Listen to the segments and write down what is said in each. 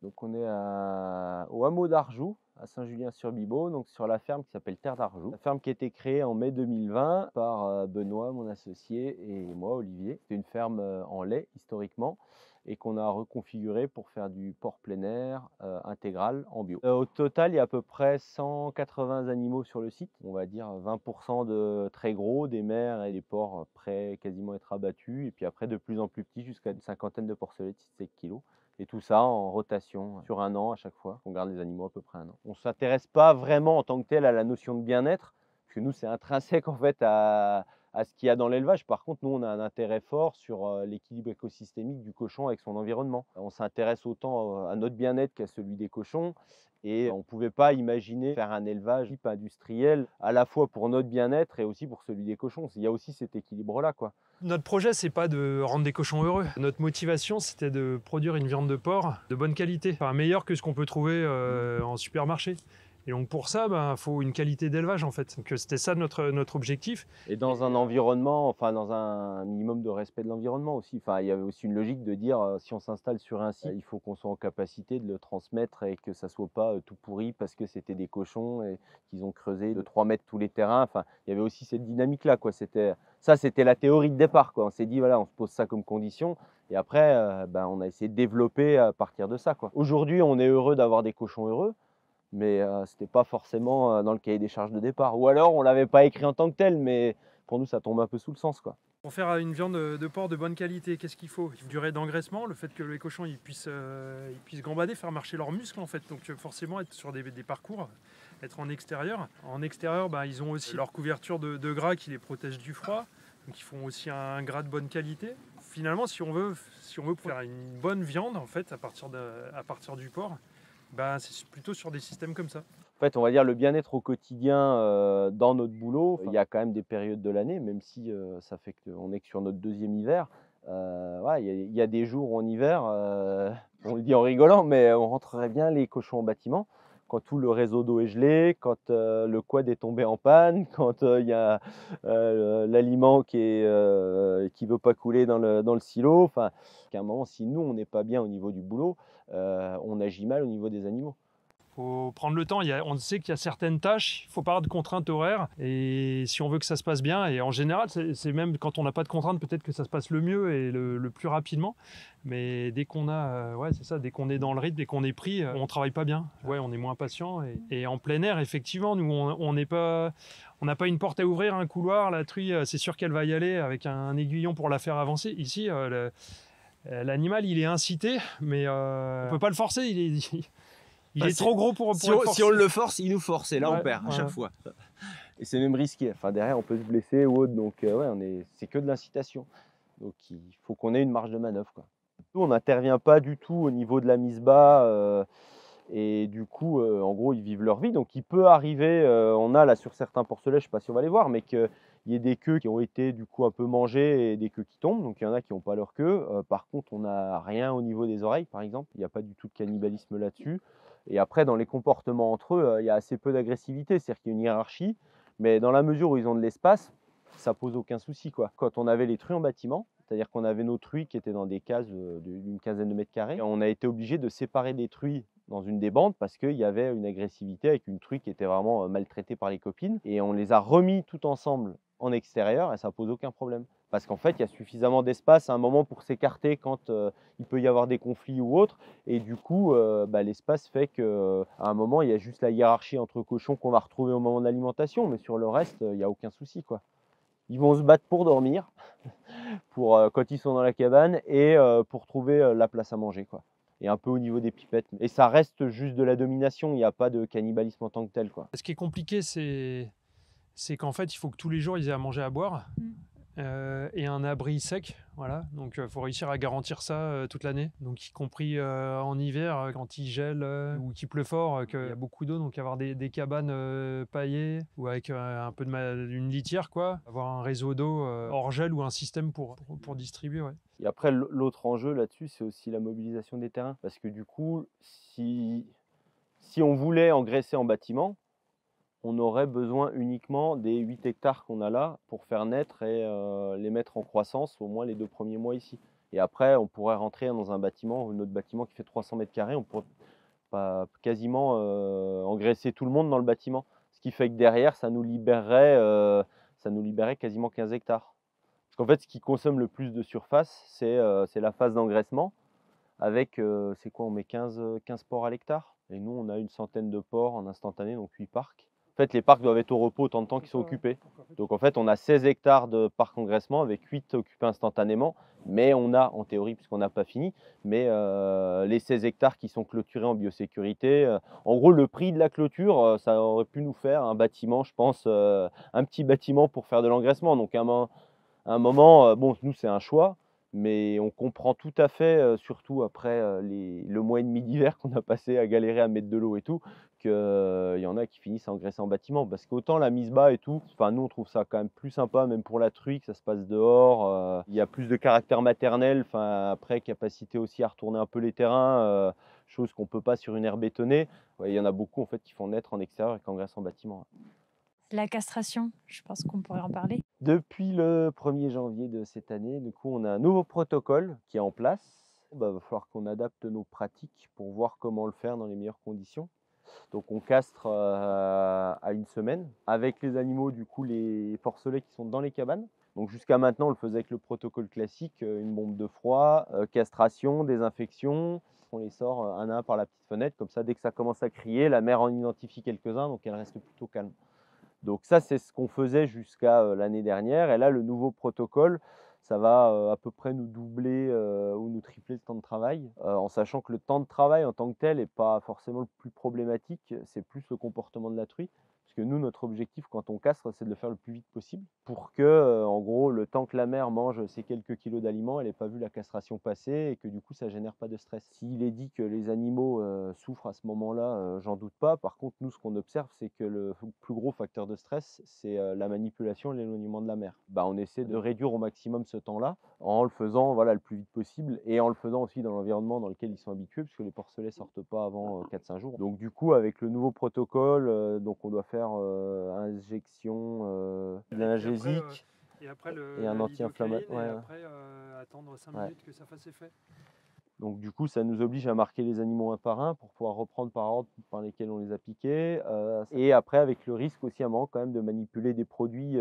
Donc on est au hameau d'Arjoux, à Saint-Julien-sur-Bibeau, donc sur la ferme qui s'appelle Terre d'Arjoux. La ferme qui a été créée en mai 2020 par Benoît, mon associé, et moi, Olivier. C'est une ferme en lait, historiquement, et qu'on a reconfiguré pour faire du porc plein air intégral en bio. Au total, il y a à peu près 180 animaux sur le site. On va dire 20% de très gros, des mères et des porcs prêts quasiment à être abattus, et puis après de plus en plus petits, jusqu'à une cinquantaine de porcelets de 7 kilos. Et tout ça en rotation sur un an à chaque fois. On garde les animaux à peu près un an. On ne s'intéresse pas vraiment en tant que tel à la notion de bien-être, parce que nous, c'est intrinsèque en fait à ce qu'il y a dans l'élevage. Par contre, nous, on a un intérêt fort sur l'équilibre écosystémique du cochon avec son environnement. On s'intéresse autant à notre bien-être qu'à celui des cochons. Et on ne pouvait pas imaginer faire un élevage type industriel, à la fois pour notre bien-être et aussi pour celui des cochons. Il y a aussi cet équilibre-là, quoi. Notre projet, c'est pas de rendre des cochons heureux. Notre motivation, c'était de produire une viande de porc de bonne qualité, enfin meilleure que ce qu'on peut trouver en supermarché. Et donc pour ça, il faut une qualité d'élevage en fait. Donc c'était ça notre objectif. Et dans un environnement, enfin dans un minimum de respect de l'environnement aussi. Enfin, il y avait aussi une logique de dire si on s'installe sur un site, il faut qu'on soit en capacité de le transmettre et que ça soit pas tout pourri parce que c'était des cochons et qu'ils ont creusé de 3 mètres tous les terrains. Enfin, il y avait aussi cette dynamique-là, quoi. C'était la théorie de départ, quoi. On s'est dit voilà, on se pose ça comme condition et après, on a essayé de développer à partir de ça, quoi. Aujourd'hui, on est heureux d'avoir des cochons heureux. Mais ce n'était pas forcément dans le cahier des charges de départ. Ou alors on ne l'avait pas écrit en tant que tel, mais pour nous ça tombe un peu sous le sens, quoi. Pour faire une viande de porc de bonne qualité, qu'est-ce qu'il faut? Une durée d'engraissement, le fait que les cochons ils puissent gambader, faire marcher leurs muscles en fait. Donc forcément être sur des parcours, être en extérieur. En extérieur, ils ont aussi leur couverture de gras qui les protège du froid. Donc ils font aussi un gras de bonne qualité. Finalement, si on veut faire une bonne viande en fait à partir du porc, c'est plutôt sur des systèmes comme ça. En fait, on va dire le bien-être au quotidien dans notre boulot, il y a quand même des périodes de l'année, même si ça fait qu'on est que sur notre deuxième hiver. Ouais, il y a des jours en hiver, on le dit en rigolant, mais on rentrerait bien les cochons en bâtiment. Quand tout le réseau d'eau est gelé, quand le quad est tombé en panne, quand il y a l'aliment qui veut pas couler dans le silo. Enfin, qu'à un moment, si nous, on n'est pas bien au niveau du boulot, on agit mal au niveau des animaux. Il faut prendre le temps. On sait qu'il y a certaines tâches, il faut pas avoir de contraintes horaires. Et si on veut que ça se passe bien, et en général, c'est même quand on n'a pas de contraintes, peut-être que ça se passe le mieux et le plus rapidement. Mais dès qu'on a, c'est ça, dès qu'on est dans le rythme, dès qu'on est pris, on travaille pas bien. Ouais, on est moins patient. Et en plein air, effectivement, nous, on n'a pas une porte à ouvrir, un couloir. La truie, c'est sûr qu'elle va y aller avec un aiguillon pour la faire avancer. Ici, l'animal, il est incité, mais on peut pas le forcer. Il est trop gros pour être forcé. Si on le force, il nous force et là on perd à chaque fois. Et c'est même risqué. Enfin, derrière, on peut se blesser ou autre. Donc, c'est que de l'incitation. Donc, il faut qu'on ait une marge de manœuvre, quoi. Nous, on n'intervient pas du tout au niveau de la mise bas. Et du coup, en gros, ils vivent leur vie. Donc, il peut arriver, on a là sur certains porcelets, je ne sais pas si on va les voir, mais qu'il y ait des queues qui ont été du coup un peu mangées et des queues qui tombent. Donc, il y en a qui n'ont pas leur queue. Par contre, on n'a rien au niveau des oreilles, par exemple. Il n'y a pas du tout de cannibalisme là-dessus. Et après, dans les comportements entre eux, il y a assez peu d'agressivité. C'est-à-dire qu'il y a une hiérarchie. Mais dans la mesure où ils ont de l'espace, ça pose aucun souci, quoi. Quand on avait les truies en bâtiment, c'est-à-dire qu'on avait nos truies qui étaient dans des cases d'une quinzaine de mètres carrés, on a été obligé de séparer des truies dans une des bandes parce qu'il y avait une agressivité avec une truie qui était vraiment maltraitée par les copines. Et on les a remis tout ensemble en extérieur et ça pose aucun problème. Parce qu'en fait, il y a suffisamment d'espace à un moment pour s'écarter quand il peut y avoir des conflits ou autres. Et du coup, l'espace fait qu'à un moment, il y a juste la hiérarchie entre cochons qu'on va retrouver au moment de l'alimentation. Mais sur le reste, il n'y a aucun souci, quoi. Ils vont se battre pour dormir, quand ils sont dans la cabane et pour trouver la place à manger, quoi. Et un peu au niveau des pipettes. Et ça reste juste de la domination, il n'y a pas de cannibalisme en tant que tel, quoi. Ce qui est compliqué, c'est qu'en fait, il faut que tous les jours, ils aient à manger, à boire. Et un abri sec, voilà. Donc faut réussir à garantir ça toute l'année. Donc y compris en hiver, quand il gèle ou qu'il pleut fort, qu'il y a beaucoup d'eau, donc avoir des cabanes paillées ou avec un peu une litière, quoi. Avoir un réseau d'eau hors gel ou un système pour distribuer, ouais. Et après, l'autre enjeu là-dessus, c'est aussi la mobilisation des terrains. Parce que du coup, si on voulait engraisser en bâtiment, on aurait besoin uniquement des 8 hectares qu'on a là pour faire naître et les mettre en croissance au moins les 2 premiers mois ici. Et après, on pourrait rentrer dans un bâtiment, notre bâtiment qui fait 300 mètres carrés, on pourrait pas quasiment engraisser tout le monde dans le bâtiment. Ce qui fait que derrière, ça nous libérerait quasiment 15 hectares. Parce qu'en fait, ce qui consomme le plus de surface, c'est la phase d'engraissement. Avec, c'est quoi, on met 15 porcs à l'hectare. Et nous, on a une centaine de porcs en instantané, donc 8 parcs. En fait, les parcs doivent être au repos autant de temps qu'ils sont occupés. Donc en fait, on a 16 hectares de parc engraissement avec 8 occupés instantanément. Mais on a, en théorie, puisqu'on n'a pas fini, mais les 16 hectares qui sont clôturés en biosécurité. En gros, le prix de la clôture, ça aurait pu nous faire un bâtiment, je pense, un petit bâtiment pour faire de l'engraissement. Donc à un moment, bon, nous, c'est un choix, mais on comprend tout à fait, surtout après le mois et demi d'hiver qu'on a passé à galérer à mettre de l'eau et tout, qu'il y en a qui finissent à engraisser en bâtiment. Parce qu'autant la mise bas et tout, enfin, nous, on trouve ça quand même plus sympa, même pour la truie, que ça se passe dehors. Il y a plus de caractère maternel, enfin, après, capacité aussi à retourner un peu les terrains, chose qu'on ne peut pas sur une aire bétonnée. Ouais, il y en a beaucoup en fait, qui font naître en extérieur et qui engraissent en bâtiment. La castration, je pense qu'on pourrait en parler. Depuis le 1er janvier de cette année, du coup, on a un nouveau protocole qui est en place. Il va falloir qu'on adapte nos pratiques pour voir comment le faire dans les meilleures conditions. Donc on castre à une semaine avec les animaux, du coup les porcelets qui sont dans les cabanes. Donc jusqu'à maintenant, on le faisait avec le protocole classique, une bombe de froid, castration, désinfection. On les sort un à un par la petite fenêtre, comme ça dès que ça commence à crier, la mère en identifie quelques-uns, donc elle reste plutôt calme. Donc ça, c'est ce qu'on faisait jusqu'à l'année dernière. Et là, le nouveau protocole, ça va à peu près nous doubler ou nous tripler le temps de travail, en sachant que le temps de travail en tant que tel n'est pas forcément le plus problématique, c'est plus le comportement de la truie. Parce que nous, notre objectif quand on castre, c'est de le faire le plus vite possible pour que, en gros, le temps que la mère mange ces quelques kilos d'aliments, elle n'ait pas vu la castration passer et que du coup, ça génère pas de stress. S'il est dit que les animaux souffrent à ce moment-là, j'en doute pas. Par contre, nous, ce qu'on observe, c'est que le plus gros facteur de stress, c'est la manipulation et l'éloignement de la mère. Bah, on essaie de réduire au maximum ce temps-là en le faisant voilà, le plus vite possible et en le faisant aussi dans l'environnement dans lequel ils sont habitués, puisque les porcelets sortent pas avant 4-5 jours. Donc du coup, avec le nouveau protocole, donc on doit faire injection de l'analgésique et après et un anti-inflammatoire. et Ouais. après attendre 5 Ouais. minutes que ça fasse effet. Donc du coup, ça nous oblige à marquer les animaux un par un pour pouvoir reprendre par ordre par lesquels on les a piqués. Et après, avec le risque aussi à un moment quand même de manipuler des produits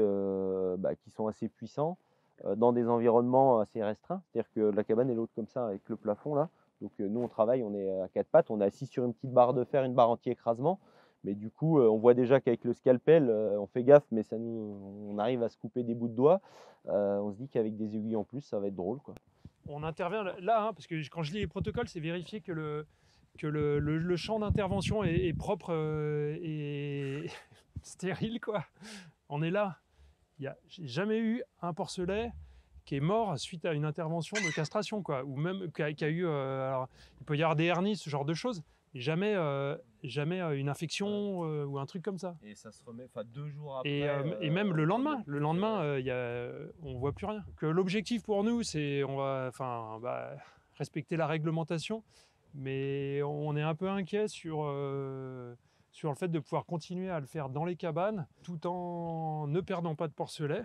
qui sont assez puissants dans des environnements assez restreints. C'est-à-dire que la cabane est l'autre comme ça avec le plafond là. Donc nous, on travaille, on est à quatre pattes, on est assis sur une petite barre de fer, une barre anti-écrasement. Mais du coup, on voit déjà qu'avec le scalpel, on fait gaffe, mais on arrive à se couper des bouts de doigts. On se dit qu'avec des aiguilles en plus, ça va être drôle, quoi. On intervient là, hein, parce que quand je lis les protocoles, c'est vérifier que le champ d'intervention est propre et stérile, quoi. On est là. J'ai jamais eu un porcelet qui est mort suite à une intervention de castration, quoi, ou même qui a eu. Alors, il peut y avoir des hernies, ce genre de choses, mais jamais une infection ou un truc comme ça. Et ça se remet 2 jours après. Et même le lendemain, on voit plus rien. Que l'objectif pour nous, c'est respecter la réglementation, mais on est un peu inquiet sur le fait de pouvoir continuer à le faire dans les cabanes tout en ne perdant pas de porcelet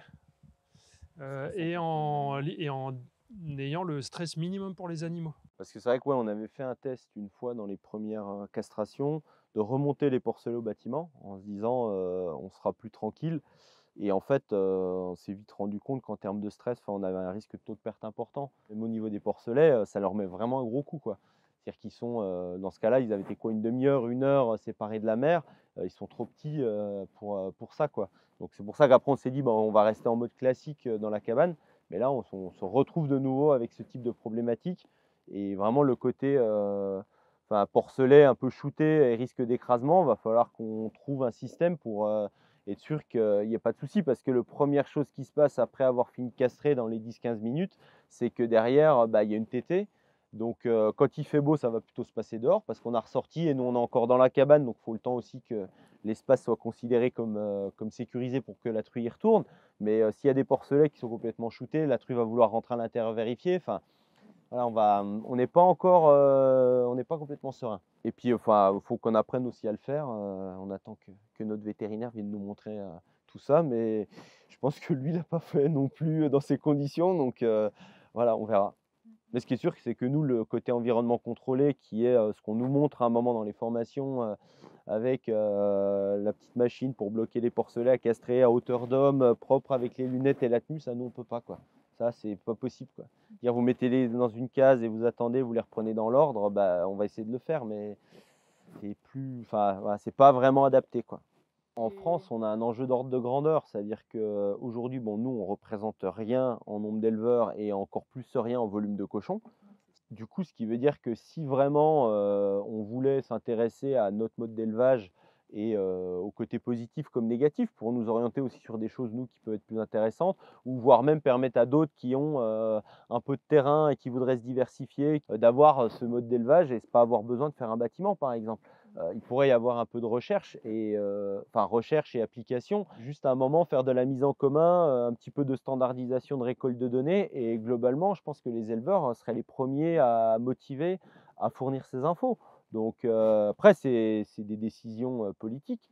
et en ayant le stress minimum pour les animaux. Parce que c'est vrai que on avait fait un test une fois dans les premières castrations, de remonter les porcelets au bâtiment en se disant on sera plus tranquille. Et en fait, on s'est vite rendu compte qu'en termes de stress, on avait un risque de taux de perte important. Même au niveau des porcelets, ça leur met vraiment un gros coup, quoi. C'est-à-dire qu'ils sont, dans ce cas-là, ils avaient été quoi, une demi-heure, 1 heure séparés de la mer. Ils sont trop petits pour ça, quoi. Donc c'est pour ça qu'après on s'est dit, on va rester en mode classique dans la cabane. Mais là, on se retrouve de nouveau avec ce type de problématique. Et vraiment le côté porcelet un peu shooté et risque d'écrasement, va falloir qu'on trouve un système pour être sûr qu'il n'y ait pas de souci. Parce que la première chose qui se passe après avoir fini de castrer dans les 10-15 minutes, c'est que derrière, il y a une tétée. Donc quand il fait beau, ça va plutôt se passer dehors parce qu'on a ressorti et nous on est encore dans la cabane. Donc il faut le temps aussi que l'espace soit considéré comme sécurisé pour que la truie y retourne. Mais s'il y a des porcelets qui sont complètement shootés, la truie va vouloir rentrer à l'intérieur vérifier. Enfin, voilà, on n'est pas encore, on n'est pas complètement serein. Et puis, il faut qu'on apprenne aussi à le faire. On attend que notre vétérinaire vienne nous montrer tout ça, mais je pense que lui, il n'a pas fait non plus dans ces conditions. Donc voilà, on verra. Mais ce qui est sûr, c'est que nous, le côté environnement contrôlé, qui est ce qu'on nous montre à un moment dans les formations, avec la petite machine pour bloquer les porcelets à castrer à hauteur d'homme, propre avec les lunettes et la tenue, ça nous on peut pas quoi. Ça c'est pas possible quoi. Dire vous mettez-les dans une case et vous attendez, vous les reprenez dans l'ordre, bah on va essayer de le faire, mais c'est plus, enfin voilà, c'est pas vraiment adapté quoi. En France, on a un enjeu d'ordre de grandeur, c'est-à-dire qu'aujourd'hui, bon, nous, on représente rien en nombre d'éleveurs et encore plus rien en volume de cochons. Du coup, ce qui veut dire que si vraiment, on voulait s'intéresser à notre mode d'élevage et au côté positif comme négatif, pour nous orienter aussi sur des choses, nous, qui peuvent être plus intéressantes ou voire même permettre à d'autres qui ont, un peu de terrain et qui voudraient se diversifier, d'avoir, ce mode d'élevage et pas avoir besoin de faire un bâtiment, par exemple. Il pourrait y avoir un peu de recherche et enfin recherche et application. Juste à un moment faire de la mise en commun, un petit peu de standardisation de récolte de données et globalement, je pense que les éleveurs, seraient les premiers à motiver à fournir ces infos. Donc après c'est des décisions, politiques.